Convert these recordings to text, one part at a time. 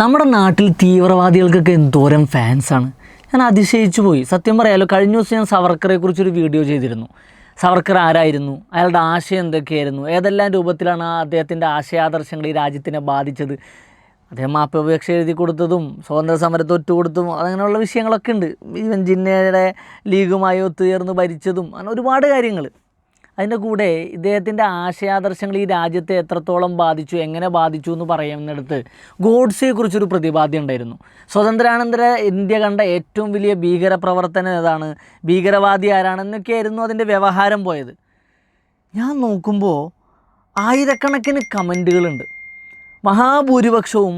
നമ്മുടെ നാട്ടിൽ തീവ്രവാദികൾക്കൊക്കെ എന്തോരം ഫാൻസാണ്. ഞാൻ അതിശയിച്ചു പോയി. സത്യം പറയാലോ, കഴിഞ്ഞ ദിവസം ഞാൻ സവർക്കറെക്കുറിച്ചൊരു വീഡിയോ ചെയ്തിരുന്നു. സവർക്കർ ആരായിരുന്നു, അയാളുടെ ആശയം എന്തൊക്കെയായിരുന്നു, ഏതെല്ലാം രൂപത്തിലാണ് അദ്ദേഹത്തിൻ്റെ ആശയാദർശങ്ങൾ ഈ രാജ്യത്തിനെ ബാധിച്ചത്, അദ്ദേഹം മാപ്പപേക്ഷ എഴുതി കൊടുത്തതും സ്വാതന്ത്ര്യ സമരത്തെ ഒറ്റുകൊടുത്തും അങ്ങനെയുള്ള വിഷയങ്ങളൊക്കെ ഉണ്ട്. ഈവൻ ജിന്നയുടെ ലീഗുമായി ഒത്തുചേർന്ന് ഭരിച്ചതും അങ്ങനെ ഒരുപാട് കാര്യങ്ങൾ. അതിൻ്റെ കൂടെ ഇദ്ദേഹത്തിൻ്റെ ആശയാദർശങ്ങൾ ഈ രാജ്യത്തെ എത്രത്തോളം ബാധിച്ചു, എങ്ങനെ ബാധിച്ചു എന്ന് പറയുന്നിടത്ത് ഗോഡ്സെയെക്കുറിച്ചൊരു പ്രതിപാദ്യം ഉണ്ടായിരുന്നു. സ്വതന്ത്രാനന്തര ഇന്ത്യ കണ്ട ഏറ്റവും വലിയ ഭീകരപ്രവർത്തനം ഏതാണ്, ഭീകരവാദി ആരാണെന്നൊക്കെയായിരുന്നു അതിൻ്റെ വ്യവഹാരം പോയത്. ഞാൻ നോക്കുമ്പോൾ ആയിരക്കണക്കിന് കമൻറ്റുകളുണ്ട്. മഹാഭൂരിപക്ഷവും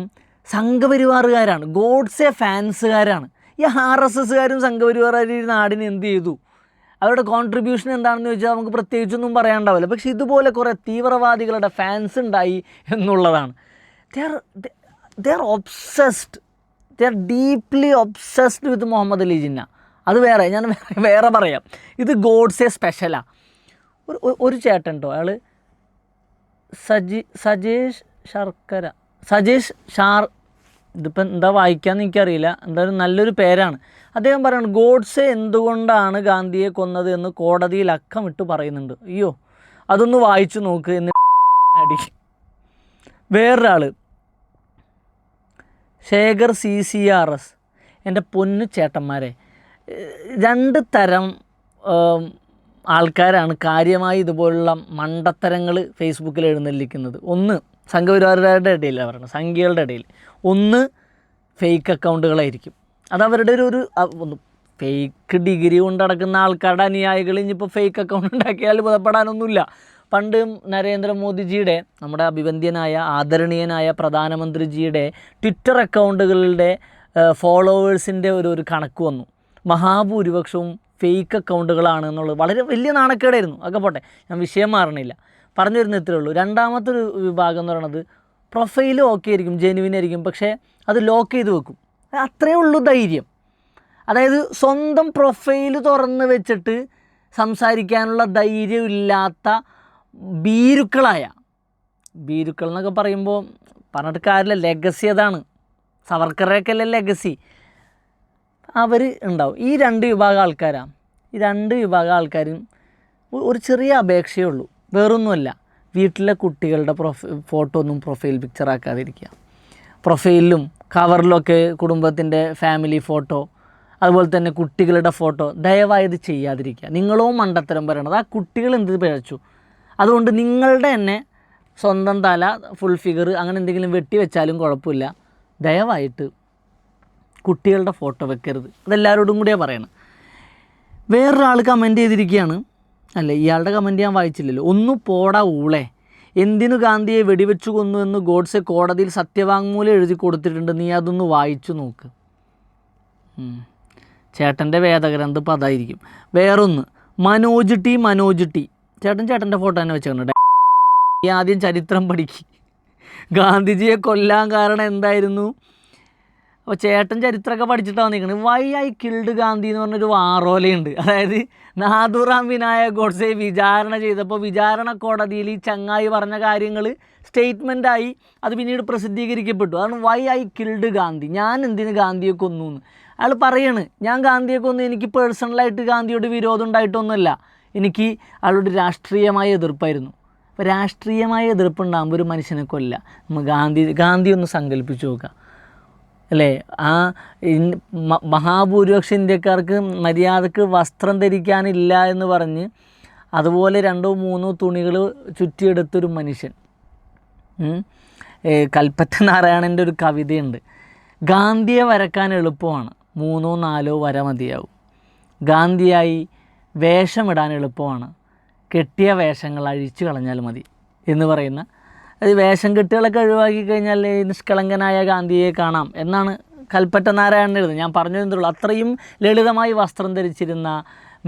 സംഘപരിവാറുകാരാണ്, ഗോഡ്സെ ഫാൻസുകാരാണ്. ഈ RSSകാരും സംഘപരിവാറുകാരും ഈ നാടിന് എന്ത് ചെയ്തു, അവരുടെ കോൺട്രിബ്യൂഷൻ എന്താണെന്ന് ചോദിച്ചാൽ നമുക്ക് പ്രത്യേകിച്ചൊന്നും പറയാനുണ്ടാവില്ല. പക്ഷേ ഇതുപോലെ കുറേ തീവ്രവാദികളുടെ ഫാൻസ് ഉണ്ടായി എന്നുള്ളതാണ്. They are obsessed, they are deeply obsessed with Muhammad Ali Jinnah. അത് വേറെ, ഞാൻ വേറെ പറയാം. ഇത് ഗോഡ്സെ സ്പെഷ്യലാണ്. ഒരു ചേട്ടൻ കേട്ടോ, അയാൾ സജേഷ് ഷാർ, ഇതിപ്പം എന്താ വായിക്കാമെന്ന് എനിക്കറിയില്ല, എന്തായാലും നല്ലൊരു പേരാണ്. അദ്ദേഹം പറയുന്നത് ഗോഡ്സെ എന്തുകൊണ്ടാണ് ഗാന്ധിയെ കൊന്നത് എന്ന് കോടതിയിൽ അക്കമിട്ട് പറയുന്നുണ്ട്. അയ്യോ, അതൊന്ന് വായിച്ചു നോക്ക് എന്ന് അടി. വേറൊരാൾ ശേഖർ CCRS, എൻ്റെ പൊന്നു ചേട്ടന്മാരെ, രണ്ട് തരം ആൾക്കാരാണ് കാര്യമായി ഇതുപോലുള്ള മണ്ടത്തരങ്ങൾ ഫേസ്ബുക്കിൽ എഴുന്നള്ളിക്കുന്നത്. ഒന്ന് സംഘപരിവാറുകാരുടെ ഇടയിലാണ് പറയുന്നത്, സംഘികളുടെ ഇടയിൽ. ഒന്ന് ഫേക്ക് അക്കൗണ്ടുകളായിരിക്കും. അതവരുടെ ഒന്ന് ഫേക്ക് ഡിഗ്രി കൊണ്ട് നടക്കുന്ന ആൾക്കാരുടെ അനുയായികൾ ഇനിയിപ്പോൾ ഫേക്ക് അക്കൗണ്ട് ഉണ്ടാക്കിയാൽ ബോധപ്പെടാനൊന്നുമില്ല. പണ്ട് നരേന്ദ്രമോദിജിയുടെ, നമ്മുടെ അഭിവന്ദ്യനായ ആദരണീയനായ പ്രധാനമന്ത്രിജിയുടെ ട്വിറ്റർ അക്കൗണ്ടുകളുടെ ഫോളോവേഴ്സിൻ്റെ ഒരു കണക്ക് വന്നു. മഹാഭൂരിപക്ഷവും ഫേക്ക് അക്കൗണ്ടുകളാണ് എന്നുള്ളത് വളരെ വലിയ നാണക്കേടായിരുന്നു. അതൊക്കെ പോട്ടെ, ഞാൻ വിഷയം മാറണില്ല. പറഞ്ഞു വരുന്ന ഇത്രയേ ഉള്ളൂ. രണ്ടാമത്തെ ഒരു വിഭാഗം എന്ന് പറയുന്നത് പ്രൊഫൈൽ ഓക്കെ ആയിരിക്കും, ജെനുവിൻ ആയിരിക്കും, പക്ഷേ അത് ലോക്ക് ചെയ്ത് വെക്കും. അത്രയേ ഉള്ളൂ ധൈര്യം. അതായത് സ്വന്തം പ്രൊഫൈൽ തുറന്ന് വെച്ചിട്ട് സംസാരിക്കാനുള്ള ധൈര്യമില്ലാത്ത ഭീരുക്കൾ എന്നൊക്കെ പറയുമ്പോൾ പറഞ്ഞിട്ട് കാര്യമില്ല, ലെഗസി അതാണ്. സവർക്കറേക്കല്ലേ ലെഗസി. അവർ ഉണ്ടാവും. ഈ രണ്ട് വിഭാഗം ആൾക്കാരാണ്. ഈ രണ്ട് വിഭാഗം ആൾക്കാരും ഒരു ചെറിയ അപേക്ഷയേ ഉള്ളൂ, വേറൊന്നുമല്ല. വീട്ടിലെ കുട്ടികളുടെ ഫോട്ടോ ഒന്നും പ്രൊഫൈൽ പിക്ചർ ആക്കാതിരിക്കുക. പ്രൊഫൈലിലും കവറിലൊക്കെ കുടുംബത്തിൻ്റെ ഫാമിലി ഫോട്ടോ, അതുപോലെ തന്നെ കുട്ടികളുടെ ഫോട്ടോ ദയവായത് ചെയ്യാതിരിക്കുക. നിങ്ങളോ മണ്ടത്തരം പറയണത്, ആ കുട്ടികൾ എന്ത് പിഴച്ചു, അതുകൊണ്ട് നിങ്ങളുടെ തന്നെ സ്വന്തം തല ഫുൾ ഫിഗർ അങ്ങനെ എന്തെങ്കിലും വെട്ടി വെച്ചാലും കുഴപ്പമില്ല. ദയവായിട്ട് കുട്ടികളുടെ ഫോട്ടോ വെക്കരുത്. അതെല്ലാവരോടും കൂടിയാണ് പറയണം. വേറൊരാൾ കമൻറ്റ് ചെയ്തിരിക്കുകയാണ്, അല്ലേ ഇയാളുടെ കമൻറ്റ് ഞാൻ വായിച്ചില്ലല്ലോ. ഒന്ന് പോടാ ഊളെ, എന്തിനു ഗാന്ധിയെ വെടിവെച്ചു കൊന്നു എന്ന് ഗോഡ്സെ കോടതിയിൽ സത്യവാങ്മൂലം എഴുതി കൊടുത്തിട്ടുണ്ട്, നീ അതൊന്ന് വായിച്ചു നോക്ക്. ചേട്ടൻ്റെ വേദഗ്രന്ഥം ഇപ്പം അതായിരിക്കും. വേറൊന്ന് മനോജ് ടി, ചേട്ടൻ്റെ ഫോട്ടോ തന്നെ വെച്ചേക്കണേ. ആദ്യം ചരിത്രം പഠിക്ക്. ഗാന്ധിജിയെ കൊല്ലാൻ കാരണം എന്തായിരുന്നു? അപ്പോൾ ചേട്ടൻ ചരിത്രമൊക്കെ പഠിച്ചിട്ടാണ് വന്നിരിക്കുന്നത്. വൈ ഐ കിൽഡ് ഗാന്ധി എന്ന് പറഞ്ഞൊരു വാറോലയുണ്ട്. അതായത് നാഥുറാം വിനായക് ഗോഡ്സെ വിചാരണ ചെയ്തപ്പോൾ വിചാരണ കോടതിയിൽ ഈ ചങ്ങായി പറഞ്ഞ കാര്യങ്ങൾ സ്റ്റേറ്റ്മെൻറ്റായി, അത് പിന്നീട് പ്രസിദ്ധീകരിക്കപ്പെട്ടു. അതാണ് വൈ ഐ കിൽഡ് ഗാന്ധി, ഞാൻ എന്തിന് ഗാന്ധിയെ കൊന്നു എന്ന്. അയാൾ പറയാണ്, ഞാൻ ഗാന്ധിയെ കൊന്നു, എനിക്ക് പേഴ്സണലായിട്ട് ഗാന്ധിയോട് വിരോധം ഉണ്ടായിട്ടൊന്നുമല്ല, എനിക്ക് അയാളോട് രാഷ്ട്രീയമായ എതിർപ്പായിരുന്നു. അപ്പോൾ രാഷ്ട്രീയമായ എതിർപ്പുണ്ടാകുമ്പോൾ ഒരു മനുഷ്യനെ കൊല്ല. നമ്മൾ ഗാന്ധി ഒന്ന് സങ്കല്പിച്ച് നോക്കുക, അല്ലേ? ആ മഹാഭൂരിപക്ഷം ഇന്ത്യക്കാർക്ക് മര്യാദക്ക് വസ്ത്രം ധരിക്കാനില്ല എന്ന് പറഞ്ഞ് അതുപോലെ 2-3 തുണികൾ ചുറ്റിയെടുത്തൊരു മനുഷ്യൻ. കൽപ്പറ്റ നാരായണൻ്റെ ഒരു കവിതയുണ്ട്, ഗാന്ധിയെ വരക്കാൻ എളുപ്പമാണ്, 3-4 വര മതിയാവും. ഗാന്ധിയായി വേഷമിടാൻ എളുപ്പമാണ്, കെട്ടിയ വേഷങ്ങൾ അഴിച്ചു കളഞ്ഞാൽ മതി എന്ന് പറയുന്ന, അത് വേഷം കെട്ടുകളൊക്കെ ഒഴിവാക്കി കഴിഞ്ഞാൽ നിഷ്കളങ്കനായ ഗാന്ധിയെ കാണാം എന്നാണ് കൽപ്പറ്റ നാരായണൻ എഴുതുന്നത്. ഞാൻ പറഞ്ഞു തരുന്നുള്ളൂ, അത്രയും ലളിതമായി വസ്ത്രം ധരിച്ചിരുന്ന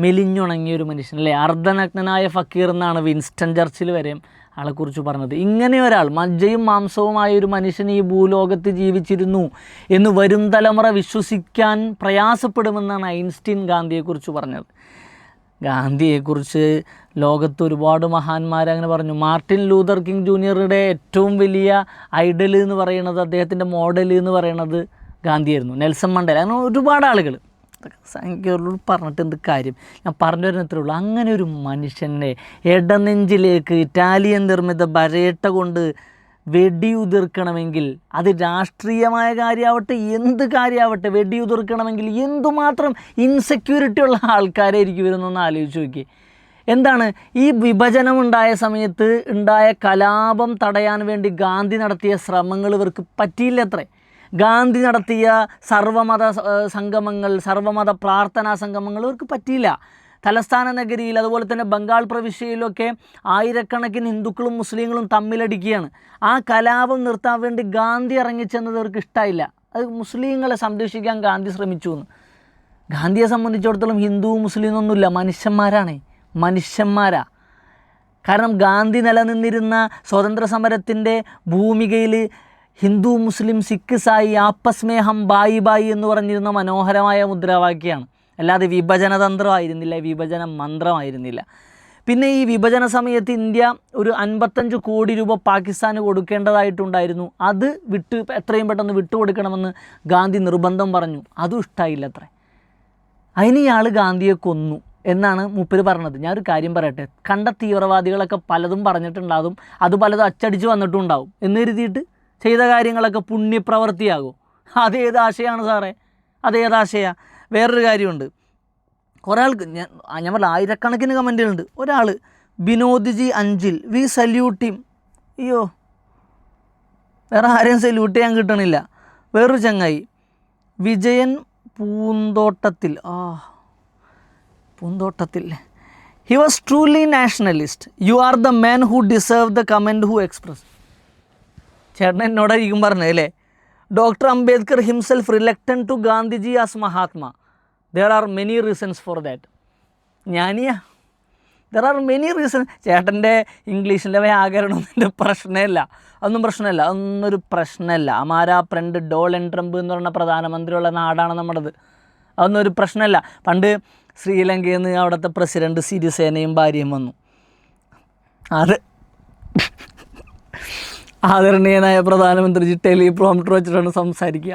മെലിഞ്ഞുണങ്ങിയൊരു മനുഷ്യൻ, അല്ലേ? അർദ്ധനഗ്നനായ ഫക്കീർ എന്നാണ് വിൻസ്റ്റൺ ചർച്ചിൽ വരെ ആളെക്കുറിച്ച് പറഞ്ഞത്. ഇങ്ങനെ ഒരാൾ, മജ്ജയും മാംസവുമായ ഒരു മനുഷ്യൻ ഈ ഭൂലോകത്ത് ജീവിച്ചിരുന്നു എന്ന് വരും തലമുറ വിശ്വസിക്കാൻ പ്രയാസപ്പെടുമെന്നാണ് ഐൻസ്റ്റീൻ ഗാന്ധിയെക്കുറിച്ച് പറഞ്ഞത്. ഗാന്ധിയെക്കുറിച്ച് ലോകത്ത് ഒരുപാട് മഹാന്മാർ അങ്ങനെ പറഞ്ഞു. മാർട്ടിൻ ലൂതർ കിങ് ജൂനിയറുടെ ഏറ്റവും വലിയ ഐഡൽ എന്ന് പറയുന്നത്, അദ്ദേഹത്തിൻ്റെ മോഡൽ എന്ന് പറയുന്നത് ഗാന്ധിയായിരുന്നു. നെൽസൺ മണ്ടേല, അങ്ങനെ ഒരുപാട് ആളുകൾ. സംഖ്യകളോട് പറഞ്ഞിട്ട് എന്ത് കാര്യം, ഞാൻ പറഞ്ഞു വരുന്നത്രേ ഉള്ളൂ. അങ്ങനെ ഒരു മനുഷ്യനെ ഇടനെഞ്ചിലേക്ക് ഇറ്റാലിയൻ നിർമ്മിത ബരേട്ട കൊണ്ട് വെടിയുതിർക്കണമെങ്കിൽ, അത് രാഷ്ട്രീയമായ കാര്യമാവട്ടെ എന്ത് കാര്യമാവട്ടെ, വെടിയുതിർക്കണമെങ്കിൽ എന്തുമാത്രം ഇൻസെക്യൂരിറ്റി ഉള്ള ആൾക്കാരായിരിക്കും ഇവരെന്നൊന്ന് ആലോചിച്ച് നോക്കി. എന്താണ് ഈ വിഭജനമുണ്ടായ സമയത്ത് ഉണ്ടായ കലാപം തടയാൻ വേണ്ടി ഗാന്ധി നടത്തിയ ശ്രമങ്ങൾ ഇവർക്ക് പറ്റിയില്ലത്രേ. ഗാന്ധി നടത്തിയ സർവ്വമത സംഗമങ്ങൾ, സർവ്വമത പ്രാർത്ഥനാ സംഗമങ്ങൾ ഇവർക്ക് പറ്റിയില്ല. തലസ്ഥാന നഗരിയിൽ അതുപോലെ തന്നെ ബംഗാൾ പ്രവിശ്യയിലൊക്കെ ആയിരക്കണക്കിന് ഹിന്ദുക്കളും മുസ്ലിങ്ങളും തമ്മിലടിക്കുകയാണ്. ആ കലാപം നിർത്താൻ വേണ്ടി ഗാന്ധി ഇറങ്ങിച്ചെന്നത് അവർക്ക് ഇഷ്ടമായില്ല. അത് മുസ്ലിങ്ങളെ സംരക്ഷിക്കാൻ ഗാന്ധി ശ്രമിച്ചു എന്ന്. ഗാന്ധിയെ സംബന്ധിച്ചിടത്തോളം ഹിന്ദുവും മുസ്ലിം ഒന്നുമില്ല, മനുഷ്യന്മാരാ. കാരണം ഗാന്ധി നിലനിന്നിരുന്ന സ്വാതന്ത്ര്യ സമരത്തിൻ്റെ ഭൂമികയിൽ ഹിന്ദു മുസ്ലിം സിഖ് സായി ആപ്പസ് മേ ഹം ബായി ബായി എന്ന് പറഞ്ഞിരുന്ന മനോഹരമായ മുദ്രാവാക്യമാണ്. അല്ലാതെ വിഭജന തന്ത്രമായിരുന്നില്ല, വിഭജന മന്ത്രമായിരുന്നില്ല. പിന്നെ ഈ വിഭജന സമയത്ത് ഇന്ത്യ ഒരു 55 കോടി രൂപ പാകിസ്ഥാന് കൊടുക്കേണ്ടതായിട്ടുണ്ടായിരുന്നു. അത് എത്രയും പെട്ടെന്ന് വിട്ടുകൊടുക്കണമെന്ന് ഗാന്ധി നിർബന്ധം പറഞ്ഞു. അതും ഇഷ്ടമായില്ല അത്രേ. അതിന് ഇയാൾ ഗാന്ധിയെ കൊന്നു എന്നാണ് മൂപ്പര് പറഞ്ഞത്. ഞാനൊരു കാര്യം പറയട്ടെ, കണ്ട തീവ്രവാദികളൊക്കെ പലതും പറഞ്ഞിട്ടുണ്ടാകും, അത് പലതും അച്ചടിച്ച് വന്നിട്ടുണ്ടാവും എന്ന് കരുതിയിട്ട് ചെയ്ത കാര്യങ്ങളൊക്കെ പുണ്യപ്രവൃത്തിയാകും. അതേത് ആശയമാണ് സാറേ, അതേതാശയമാണ്? വേറൊരു കാര്യമുണ്ട്, കുറേ ആൾക്ക് ഞാൻ പറഞ്ഞ ആയിരക്കണക്കിന് കമൻറ്റുകളുണ്ട്. ഒരാൾ ബിനോദ്ജി അഞ്ചിൽ, വി സല്യൂട്ട് ഹിം. അയ്യോ, വേറെ ആരെയും സല്യൂട്ട് ചെയ്യാൻ കിട്ടണില്ല. വേറൊരു ചങ്ങായി വിജയൻ പൂന്തോട്ടത്തിൽ, he was truly nationalist, you are the man who deserve the comment who express. ചേട്ടൻ എന്നോടായിരിക്കും പറഞ്ഞത് അല്ലേ. Doctor Ambedkar himself reluctant to Gandhiji as Mahatma. There are many reasons for that. There are many reasons. ചേട്ടൻ്റെ ഇംഗ്ലീഷിൻ്റെ വ്യാകരണത്തിൻ്റെ പ്രശ്നമല്ല, അതൊന്നൊരു പ്രശ്നമല്ല. അമാരാ ഫ്രണ്ട് ഡോളൻ ട്രംപ് എന്ന് പറഞ്ഞ പ്രധാനമന്ത്രിയുള്ള നാടാണ് നമ്മുടേത്. അതൊന്നും ഒരു പ്രശ്നമല്ല. പണ്ട് ശ്രീലങ്കയിൽ നിന്ന് അവിടുത്തെ പ്രസിഡൻറ്റ് സിരിസേനയും ഭാര്യയും വന്നു. അത് ആദരണീയനായ പ്രധാനമന്ത്രിജി ടെലിപ്രോംപ്റ്റർ വെച്ചിട്ടാണ് സംസാരിക്കുക.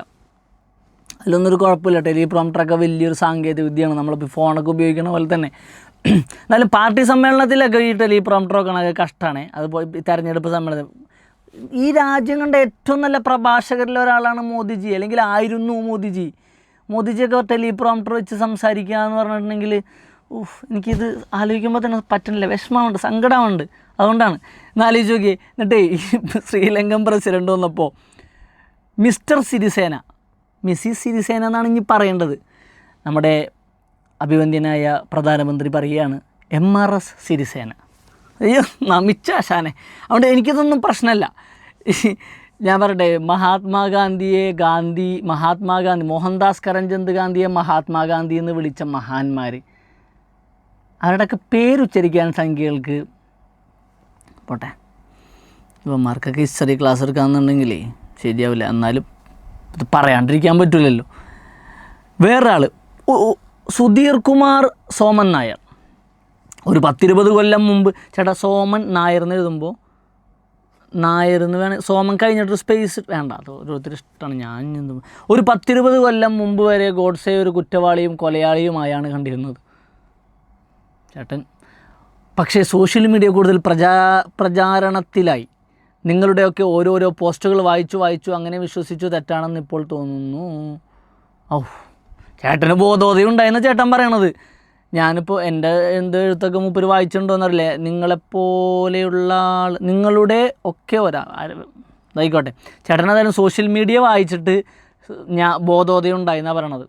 അതിലൊന്നൊരു കുഴപ്പമില്ല. ടെലിപ്രോംപ്റ്ററൊക്കെ വലിയൊരു സാങ്കേതിക വിദ്യയാണ്, നമ്മളിപ്പോൾ ഫോണൊക്കെ ഉപയോഗിക്കുന്ന പോലെ തന്നെ. എന്നാലും പാർട്ടി സമ്മേളനത്തിലൊക്കെ ഈ ടെലിപ്രോംപ്റ്ററൊക്കെ ആണെങ്കിൽ കഷ്ടമാണ്. അതുപോലെ തെരഞ്ഞെടുപ്പ് സമ്മേളനം, ഈ രാജ്യം കണ്ട ഏറ്റവും നല്ല പ്രഭാഷകരിൽ ഒരാളാണ് മോദിജി, അല്ലെങ്കിൽ ആയിരുന്നു മോദിജിയൊക്കെ ടെലിപ്രോംപ്റ്റർ വെച്ച് സംസാരിക്കുക എന്ന് പറഞ്ഞിട്ടുണ്ടെങ്കിൽ എനിക്കിത് ആലോചിക്കുമ്പോൾ തന്നെ പറ്റുന്നില്ല, വിഷമമുണ്ട്, സങ്കടമുണ്ട്. അതുകൊണ്ടാണ് ആലോചിച്ച് നോക്കിയേ. എന്നിട്ട് ഈ ശ്രീലങ്കൻ പ്രസിഡൻ്റ് വന്നപ്പോൾ മിസ്റ്റർ സിരിസേന, മിസ്സിസ് സിരിസേന എന്നാണ് ഇനി പറയേണ്ടത്, നമ്മുടെ അഭിവന്ദ്യനായ പ്രധാനമന്ത്രി പറയുകയാണ് MRS സിരിസേന. അയ്യോ, നമിച്ച ആശാനെ. അതുകൊണ്ട് എനിക്കിതൊന്നും പ്രശ്നമല്ല. ഞാൻ പറയട്ടെ, മഹാത്മാഗാന്ധി മോഹൻദാസ് കരംചന്ദ് ഗാന്ധിയെ മഹാത്മാഗാന്ധി എന്ന് വിളിച്ച മഹാന്മാർ, അവരുടെയൊക്കെ പേരുച്ചരിക്കാൻ സംഖ്യകൾക്ക് പോട്ടെ. ഇവന്മാർക്കൊക്കെ ഹിസ്റ്ററി ക്ലാസ് എടുക്കാമെന്നുണ്ടെങ്കിലേ ശരിയാവില്ല. എന്നാലും ഇത് പറയാണ്ടിരിക്കാൻ പറ്റില്ലല്ലോ. വേറൊരാൾ സുധീർ കുമാർ സോമൻ നായർ, ഒരു 10-20 കൊല്ലം മുമ്പ്, ചേട്ടാ സോമൻ നായർ എന്ന് എഴുതുമ്പോൾ നായർന്ന് വേണം, സോമൻ കഴിഞ്ഞിട്ടൊരു സ്പേസ് വേണ്ട, അത് ഓരോരുത്തർ ഇഷ്ടമാണ്. ഒരു 10-20 കൊല്ലം മുമ്പ് വരെ ഗോഡ്സെ ഒരു കുറ്റവാളിയും കൊലയാളിയുമായാണ് കണ്ടിരുന്നത് ചേട്ടൻ. പക്ഷേ സോഷ്യൽ മീഡിയ കൂടുതൽ പ്രചാരണത്തിലായി. നിങ്ങളുടെയൊക്കെ ഓരോരോ പോസ്റ്റുകൾ വായിച്ചു അങ്ങനെ വിശ്വസിച്ചു തെറ്റാണെന്ന് ഇപ്പോൾ തോന്നുന്നു. ചേട്ടന് ബോധോദയുണ്ടായെന്ന് ചേട്ടൻ പറയണത്. ഞാനിപ്പോൾ എൻ്റെ എഴുത്തൊക്കെ മൂപ്പര് വായിച്ചിട്ടുണ്ടോയെന്നറിയില്ല. നിങ്ങളെപ്പോലെയുള്ള നിങ്ങളുടെ ഒക്കെ ഇതായിക്കോട്ടെ. ചേട്ടനേതായാലും സോഷ്യൽ മീഡിയ വായിച്ചിട്ട് ബോധോദയം ഉണ്ടായെന്നാണ് പറയണത്.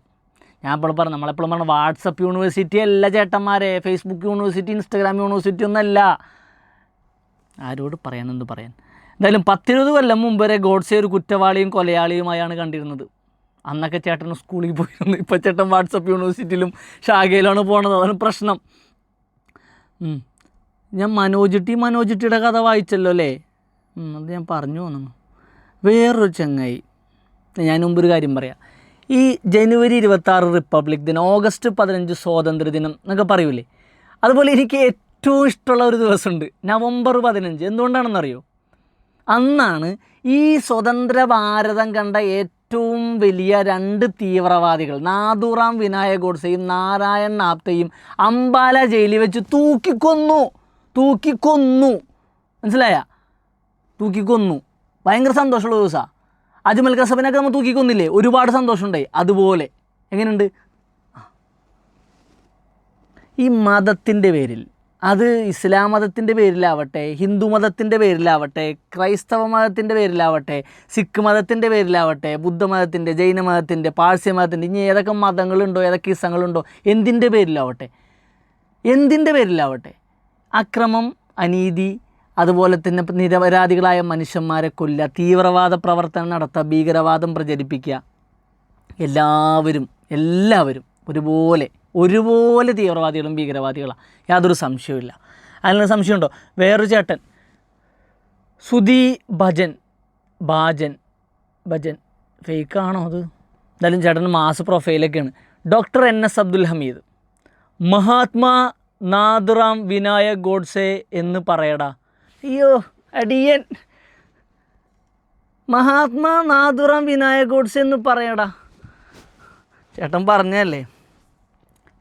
ഞാൻ ഇപ്പോൾ നമ്മളെപ്പോഴും പറഞ്ഞ വാട്സപ്പ് യൂണിവേഴ്സിറ്റി അല്ല ചേട്ടന്മാരെ, ഫേസ്ബുക്ക് യൂണിവേഴ്സിറ്റി, ഇൻസ്റ്റാഗ്രാം യൂണിവേഴ്സിറ്റി ഒന്നല്ല. ആരോട് എന്ത് പറയാൻ. എന്തായാലും 10-20 കൊല്ലം മുമ്പ് വരെ ഗോഡ്സെ ഒരു കുറ്റവാളിയും കൊലയാളിയുമായാണ് കണ്ടിരുന്നത്. അന്നൊക്കെ ചേട്ടൻ സ്കൂളിൽ പോയിരുന്നു. ഇപ്പോൾ ചേട്ടൻ വാട്സപ്പ് യൂണിവേഴ്സിറ്റിയിലും ഷാഗയിലാണ് പോണത്. അതാണ് പ്രശ്നം. ഞാൻ മനോജിറ്റിയുടെ കഥ വായിച്ചല്ലോ അല്ലേ, അത് ഞാൻ പറഞ്ഞു തോന്നുന്നു. വേറൊരു ചങ്ങായി, ഞാൻ മുമ്പൊരു കാര്യം പറയാം. ഈ ജനുവരി 26 റിപ്പബ്ലിക് ദിനം, ഓഗസ്റ്റ് 15 സ്വാതന്ത്ര്യ ദിനം എന്നൊക്കെ പറയൂലേ, അതുപോലെ എനിക്ക് ഏറ്റവും ഇഷ്ടമുള്ള ഒരു ദിവസമുണ്ട്, November 15. എന്തുകൊണ്ടാണെന്നറിയോ? അന്നാണ് ഈ സ്വതന്ത്ര ഭാരതം കണ്ട ഏറ്റവും വലിയ 2 തീവ്രവാദികൾ, നാഥുറാം വിനായക് ഗോഡ്സെയും നാരായൺ ആപ്തെയും അംബാല ജയിലിൽ വെച്ച് തൂക്കിക്കൊന്നു. മനസ്സിലായ? തൂക്കിക്കൊന്നു. ഭയങ്കര സന്തോഷമുള്ള ദിവസമാണ്. അജ്മൽ കസബിനൊക്കെ നമ്മൾ തൂക്കിക്കൊന്നില്ലേ, ഒരുപാട് സന്തോഷമുണ്ടായി. അതുപോലെ എങ്ങനെയുണ്ട് ഈ മതത്തിൻ്റെ പേരിൽ, അത് ഇസ്ലാം മതത്തിൻ്റെ പേരിലാവട്ടെ, ഹിന്ദു മതത്തിൻ്റെ പേരിലാവട്ടെ, ക്രൈസ്തവ മതത്തിൻ്റെ പേരിലാവട്ടെ, സിഖ് മതത്തിൻ്റെ പേരിലാവട്ടെ, ബുദ്ധമതത്തിൻ്റെ, ജൈന മതത്തിൻ്റെ, പാഴ്സ്യ മതത്തിൻ്റെ, ഇനി ഏതൊക്കെ മതങ്ങളുണ്ടോ, ഏതൊക്കെ ഇസങ്ങളുണ്ടോ, എന്തിൻ്റെ പേരിലാവട്ടെ അക്രമം, അനീതി, അതുപോലെ തന്നെ നിരപരാധികളായ മനുഷ്യന്മാരെ കൊല്ലുക, തീവ്രവാദ പ്രവർത്തനം നടത്തുക, ഭീകരവാദം പ്രചരിപ്പിക്കുക, എല്ലാവരും ഒരുപോലെ തീവ്രവാദികളും ഭീകരവാദികളാണ്, യാതൊരു സംശയവുമില്ല. അതിന് സംശയമുണ്ടോ? വേറൊരു ചേട്ടൻ സുധി ഭജൻ ഫേക്കാണോ അത്? എന്തായാലും ചേട്ടൻ മാസ് പ്രൊഫൈലൊക്കെയാണ്. ഡോക്ടർ NS അബ്ദുൽ ഹമീദ്, മഹാത്മാ നാഥുറാം വിനായക് ഗോഡ്സെ എന്ന് പറയടാ. അയ്യോ അടിയൻ, മഹാത്മാ നാഥുറാം വിനായക് ഗോഡ്സെ എന്ന് പറയടാ. ചേട്ടൻ പറഞ്ഞല്ലേ,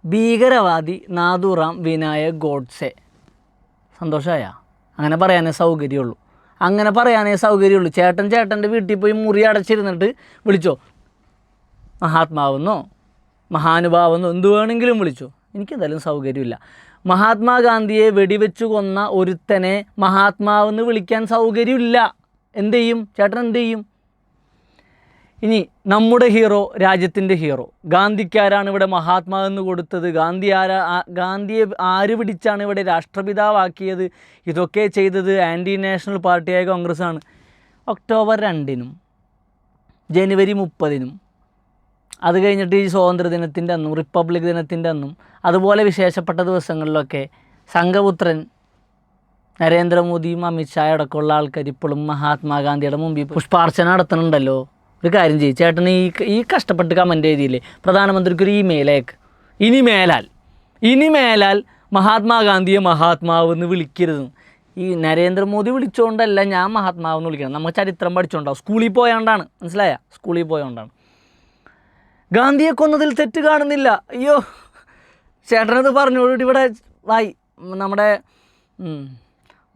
ഭീകരവാദി നാഥുറാം വിനായക് ഗോഡ്സെ. സന്തോഷമായ? അങ്ങനെ പറയാനേ സൗകര്യമുള്ളൂ. ചേട്ടൻ്റെ വീട്ടിൽ പോയി മുറി അടച്ചിരുന്നിട്ട് വിളിച്ചോ, മഹാത്മാവെന്നോ മഹാനുഭാവെന്നോ എന്തു വേണമെങ്കിലും വിളിച്ചോ, എനിക്കെന്തായാലും സൗകര്യമില്ല. മഹാത്മാഗാന്ധിയെ വെടിവെച്ചു കൊന്ന ഒരുത്തനെ മഹാത്മാവെന്ന് വിളിക്കാൻ സൗകര്യമില്ല. എന്തു ചെയ്യും ചേട്ടൻ? ഇനി നമ്മുടെ ഹീറോ, രാജ്യത്തിൻ്റെ ഹീറോ ഗാന്ധിക്കാരാണ് ഇവിടെ മഹാത്മാ എന്ന് കൊടുത്തത്? ഗാന്ധിയെ ആര് പിടിച്ചാണ് ഇവിടെ രാഷ്ട്രപിതാവാക്കിയത്? ഇതൊക്കെ ചെയ്തത് ആൻറ്റി നാഷണൽ പാർട്ടിയായ കോൺഗ്രസ്സാണ്. October 2-നും January 30-നും, അത് കഴിഞ്ഞിട്ട് ഈ സ്വാതന്ത്ര്യദിനത്തിൻ്റെ അന്നും റിപ്പബ്ലിക് ദിനത്തിൻ്റെ അന്നും അതുപോലെ വിശേഷപ്പെട്ട ദിവസങ്ങളിലൊക്കെ സംഘപുത്രൻ നരേന്ദ്രമോദിയും അമിത്ഷാ അടക്കമുള്ള ആൾക്കാർ ഇപ്പോഴും മഹാത്മാഗാന്ധിയുടെ മുമ്പിൽ പുഷ്പാർച്ചന നടത്തുന്നുണ്ടല്ലോ. ഒരു കാര്യം ചെയ്യും ചേട്ടൻ, ഈ കഷ്ടപ്പെട്ട് കമൻ്റ് എഴുതിയില്ലേ, പ്രധാനമന്ത്രിക്ക് ഒരു ഇമെയിൽ അയക്ക്. ഇനി മേലാൽ മഹാത്മാഗാന്ധിയെ മഹാത്മാവെന്ന് വിളിക്കരുത്. ഈ നരേന്ദ്രമോദി വിളിച്ചുകൊണ്ടല്ല ഞാൻ മഹാത്മാവെന്ന് വിളിക്കണം. നമ്മൾ ചരിത്രം പഠിച്ചുകൊണ്ടാവും, സ്കൂളിൽ പോയോണ്ടാണ്. ഗാന്ധിയെ കൊന്നതിൽ തെറ്റ് കാണുന്നില്ല. അയ്യോ ചേട്ടനത് പറഞ്ഞോളൂ. ഇവിടെ നമ്മുടെ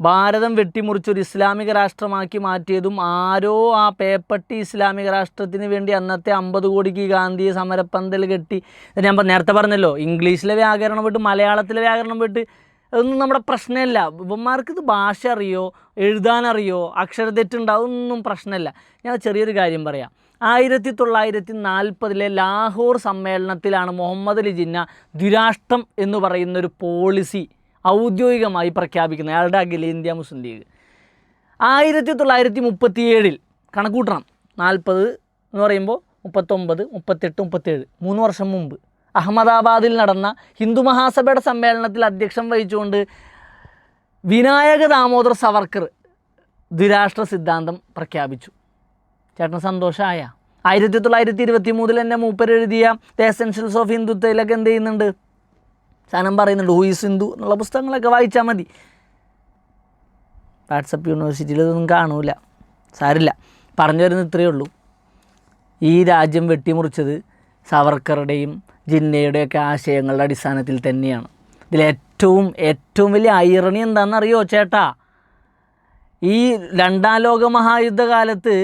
ഭാരതം വെട്ടിമുറിച്ചൊരു ഇസ്ലാമിക രാഷ്ട്രമാക്കി മാറ്റിയതും ആരോ ആ പേപ്പട്ടി ഇസ്ലാമിക രാഷ്ട്രത്തിന് വേണ്ടി അന്നത്തെ 50 കോടിക്ക് ഗാന്ധിയെ സമരപ്പന്തൽ കെട്ടി. ഞാൻ നേരത്തെ പറഞ്ഞല്ലോ, ഇംഗ്ലീഷിലെ വ്യാകരണം വിട്ട് മലയാളത്തിലെ വ്യാകരണം വിട്ട് അതൊന്നും നമ്മുടെ പ്രശ്നമില്ല. ഇവന്മാർക്കിത് ഭാഷ അറിയോ, എഴുതാനറിയോ, അക്ഷരതെറ്റുണ്ടാവും, ഒന്നും പ്രശ്നമില്ല. ഞാൻ ചെറിയൊരു കാര്യം പറയാം. 1940 ലാഹോർ സമ്മേളനത്തിലാണ് മുഹമ്മദ് അലി ജിന്ന ദ്വിരാഷ്ട്രം എന്ന് പറയുന്നൊരു പോളിസി ഔദ്യോഗികമായി പ്രഖ്യാപിക്കുന്നത്, അയാളുടെ അഖിലേന്ത്യാ മുസ്ലിം ലീഗ്. 1937 കണക്കൂട്ടണം, 40 എന്ന് പറയുമ്പോൾ 39, 38, 37, 3 വർഷം മുമ്പ് അഹമ്മദാബാദിൽ നടന്ന ഹിന്ദു മഹാസഭയുടെ സമ്മേളനത്തിൽ അധ്യക്ഷം വഹിച്ചുകൊണ്ട് വിനായക ദാമോദർ സവർക്കർ ദ്വിരാഷ്ട്ര സിദ്ധാന്തം പ്രഖ്യാപിച്ചു. ചേട്ടന് സന്തോഷമായ? 1923 തന്നെ മൂപ്പരെഴുതിയ ദ എസെൻഷ്യൽസ് ഓഫ് ഹിന്ദുത്വയിലൊക്കെ എന്ത് ചെയ്യുന്നുണ്ട്, സാധനം പറയുന്നുണ്ട്, ഹൂ ഈസ് ഹിന്ദു എന്നുള്ള പുസ്തകങ്ങളൊക്കെ വായിച്ചാൽ മതി. വാട്സപ്പ് യൂണിവേഴ്സിറ്റിയിൽ ഇതൊന്നും കാണൂല, സാരില്ല. പറഞ്ഞു വരുന്നത് ഇത്രയേ ഉള്ളൂ. ഈ രാജ്യം വെട്ടിമുറിച്ചത് സവർക്കറുടെയും ജിന്നയുടെയൊക്കെ ആശയങ്ങളുടെ അടിസ്ഥാനത്തിൽ തന്നെയാണ്. ഇതിലേറ്റവും വലിയ ഐറണി എന്താണെന്നറിയോ ചേട്ടാ? ഈ 2ാം ലോക മഹായുദ്ധകാലത്ത്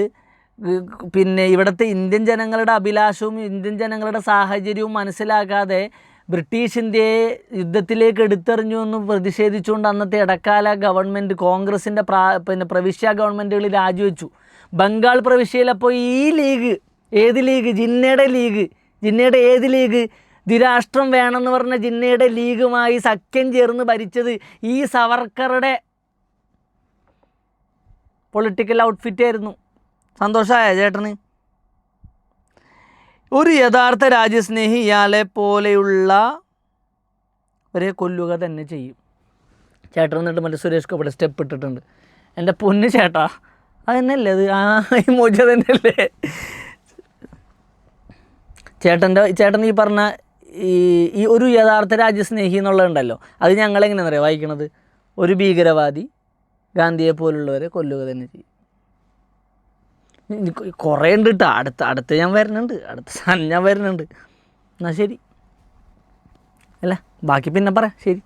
പിന്നെ ഇവിടുത്തെ ഇന്ത്യൻ ജനങ്ങളുടെ അഭിലാഷവും ഇന്ത്യൻ ജനങ്ങളുടെ സാഹചര്യവും മനസ്സിലാക്കാതെ ബ്രിട്ടീഷ് ഇന്ത്യയെ യുദ്ധത്തിലേക്ക് എടുത്തെറിഞ്ഞു എന്ന് പ്രതിഷേധിച്ചുകൊണ്ട് അന്നത്തെ ഇടക്കാല ഗവൺമെൻറ്, കോൺഗ്രസിൻ്റെ പ്രവിശ്യ ഗവൺമെൻറ്റുകൾ രാജിവെച്ചു. ബംഗാൾ പ്രവിശ്യയിലപ്പോൾ ഈ ലീഗ്, ഏത് ലീഗ്? ജിന്നയുടെ ഏത് ലീഗ്? ദ്വിരാഷ്ട്രം വേണമെന്ന് പറഞ്ഞ ജിന്നയുടെ ലീഗുമായി സഖ്യം ചേർന്ന് ഭരിച്ചത് ഈ സവർക്കറുടെ പൊളിറ്റിക്കൽ ഔട്ട്ഫിറ്റായിരുന്നു. സന്തോഷമായ ചേട്ടന്? ഒരു യഥാർത്ഥ രാജ്യസ്നേഹി ഇയാളെ പോലെയുള്ളവരെ കൊല്ലുക തന്നെ ചെയ്യും. ചേട്ടൻ എന്നിട്ട് മറ്റേ സുരേഷ് ഗോപിയുടെ സ്റ്റെപ്പ് ഇട്ടിട്ടുണ്ട്. എൻ്റെ പൊന്ന് ചേട്ടാ, അതന്നെയല്ലേ അത്? ഈ മോച തന്നെയല്ലേ ചേട്ടൻ ഈ പറഞ്ഞ ഈ ഒരു യഥാർത്ഥ രാജ്യസ്നേഹി എന്നുള്ളതുണ്ടല്ലോ, അത് ഞങ്ങളെങ്ങനെയാണെന്ന് അറിയാം വായിക്കണത്, ഒരു ഭീകരവാദി ഗാന്ധിയെ പോലുള്ളവരെ കൊല്ലുക തന്നെ ചെയ്യും. കുറേ ഉണ്ട് കേട്ടോ, അടുത്ത ഞാൻ വരുന്നുണ്ട്, അടുത്ത സാധനം ഞാൻ വരുന്നുണ്ട്. എന്നാൽ ശരി, അല്ല ബാക്കി പിന്നെ പറയാം, ശരി.